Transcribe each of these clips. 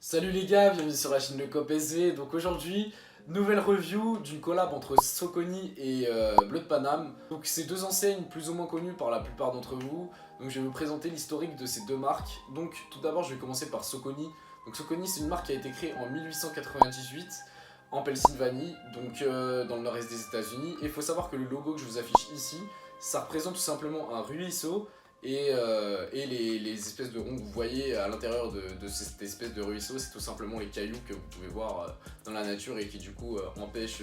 Salut les gars, bienvenue sur la chaîne de CopSV. Donc aujourd'hui, nouvelle review d'une collab entre Saucony et Bleu de Paname. Donc c'est deux enseignes plus ou moins connues par la plupart d'entre vous. Donc je vais vous présenter l'historique de ces deux marques. Donc tout d'abord je vais commencer par Saucony. Donc Saucony c'est une marque qui a été créée en 1898 en Pennsylvanie, donc dans le nord-est des États-Unis. Et il faut savoir que le logo que je vous affiche ici, ça représente tout simplement un ruisseau. Et les espèces de ronds que vous voyez à l'intérieur de cette espèce de ruisseau, c'est tout simplement les cailloux que vous pouvez voir dans la nature et qui du coup empêchent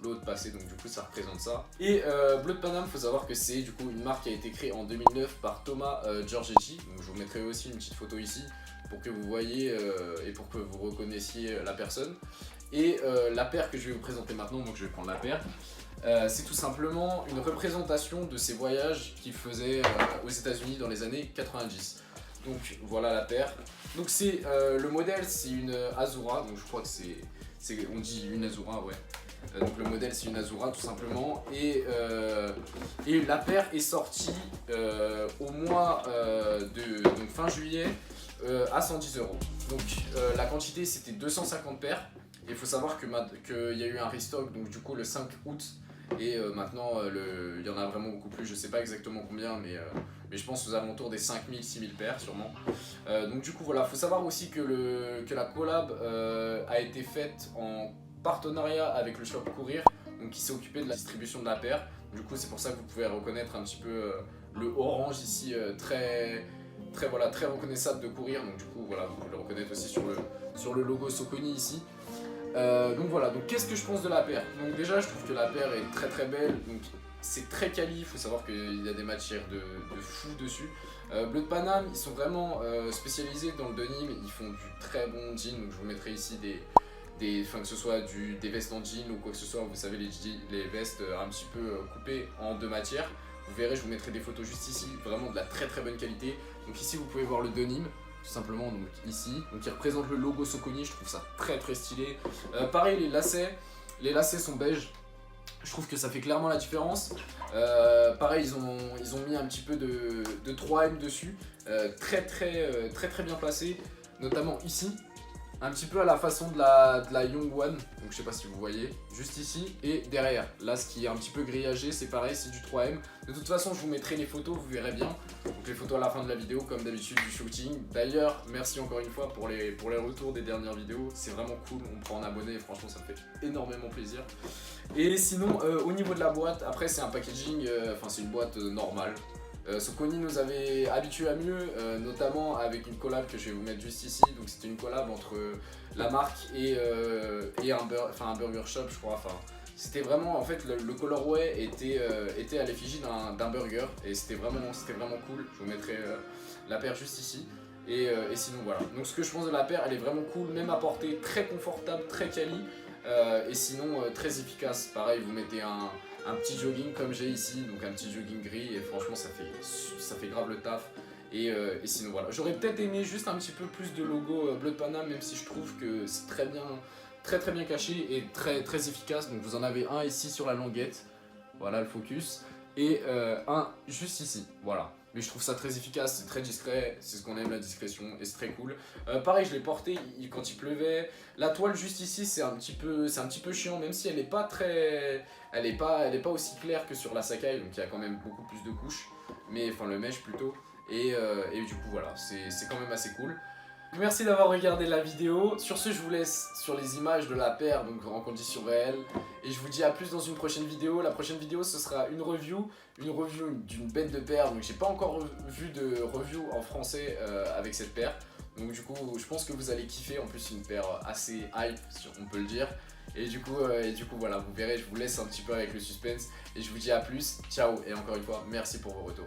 l'eau de passer, donc du coup ça représente ça. Et Bleu de Paname, il faut savoir que c'est du coup une marque qui a été créée en 2009 par Thomas Giorgetti. Donc je vous mettrai aussi une petite photo ici pour que vous voyez et pour que vous reconnaissiez la personne. Et la paire que je vais vous présenter maintenant, donc je vais prendre la paire. C'est tout simplement une représentation de ces voyages qu'il faisait aux États-Unis dans les années 90. Donc voilà la paire. Donc c'est le modèle, c'est une Azura, donc je crois que on dit une Azura, ouais. Donc le modèle c'est une Azura tout simplement, et la paire est sortie au mois donc fin juillet à 110 €. Donc la quantité c'était 250 paires. Il faut savoir qu'il y a eu un restock donc du coup le 5 août. Et maintenant, il y en a vraiment beaucoup plus, je sais pas exactement combien, mais je pense aux alentours des 5000-6000 paires sûrement. Donc du coup voilà, faut savoir aussi que la collab a été faite en partenariat avec le shop Courir, donc qui s'est occupé de la distribution de la paire. Du coup c'est pour ça que vous pouvez reconnaître un petit peu le orange ici, très reconnaissable de Courir. Donc du coup voilà, vous pouvez le reconnaître aussi sur le logo Saucony ici. Donc voilà, donc qu'est-ce que je pense de la paire? Donc déjà je trouve que la paire est très très belle, donc c'est très quali, il faut savoir qu'il y a des matières de fou dessus. Bleu de Paname, ils sont vraiment spécialisés dans le denim, ils font du très bon jean, donc je vous mettrai ici que ce soit des vestes en jean ou quoi que ce soit, vous savez les vestes un petit peu coupées en deux matières. Vous verrez, je vous mettrai des photos juste ici, vraiment de la très très bonne qualité. Donc ici vous pouvez voir le denim. Tout simplement, donc ici, donc il représente le logo Saucony, je trouve ça très très stylé. Pareil, les lacets sont beige, je trouve que ça fait clairement la différence. Pareil, ils ont mis un petit peu de 3M dessus, très bien placé, notamment ici, un petit peu à la façon de la Young One, donc je sais pas si vous voyez, juste ici et derrière. Là, ce qui est un petit peu grillagé, c'est pareil, c'est du 3M. De toute façon, je vous mettrai les photos, vous verrez bien. Donc les photos à la fin de la vidéo, comme d'habitude, du shooting. D'ailleurs, merci encore une fois pour les retours des dernières vidéos. C'est vraiment cool, on peut en abonner et franchement, ça me fait énormément plaisir. Et sinon, au niveau de la boîte, après, c'est un packaging, c'est une boîte normale. Saucony nous avait habitué à mieux, notamment avec une collab que je vais vous mettre juste ici. Donc c'était une collab entre la marque et un burger shop, je crois. Enfin, c'était vraiment, en fait, le colorway était à l'effigie d'un burger et c'était vraiment cool. Je vous mettrai la paire juste ici. Et sinon voilà. Donc ce que je pense de la paire, elle est vraiment cool, même à portée, très confortable, très quali. Et sinon très efficace. Pareil, vous mettez un petit jogging comme j'ai ici, donc un petit jogging gris, et franchement ça fait grave le taf. Et sinon voilà, j'aurais peut-être aimé juste un petit peu plus de logo Bleu de Paname, même si je trouve que c'est très bien caché et très efficace. Donc vous en avez un ici sur la languette, voilà le focus, et un juste ici, voilà. Mais je trouve ça très efficace, c'est très discret, c'est ce qu'on aime, la discrétion, et c'est très cool. Pareil, je l'ai porté quand il pleuvait. La toile juste ici, c'est un petit peu chiant, même si elle est pas aussi claire que sur la Sacai, donc il y a quand même beaucoup plus de couches, mais enfin le mesh plutôt. Et du coup voilà, c'est quand même assez cool. Merci d'avoir regardé la vidéo. Sur ce, je vous laisse sur les images de la paire, donc en conditions réelles. Et je vous dis à plus dans une prochaine vidéo. La prochaine vidéo, ce sera une review d'une bête de paire. Donc j'ai pas encore vu de review en français avec cette paire. Donc du coup, je pense que vous allez kiffer. En plus, une paire assez hype, si on peut le dire. Et du coup voilà, vous verrez, je vous laisse un petit peu avec le suspense. Et je vous dis à plus, ciao. Et encore une fois, merci pour vos retours.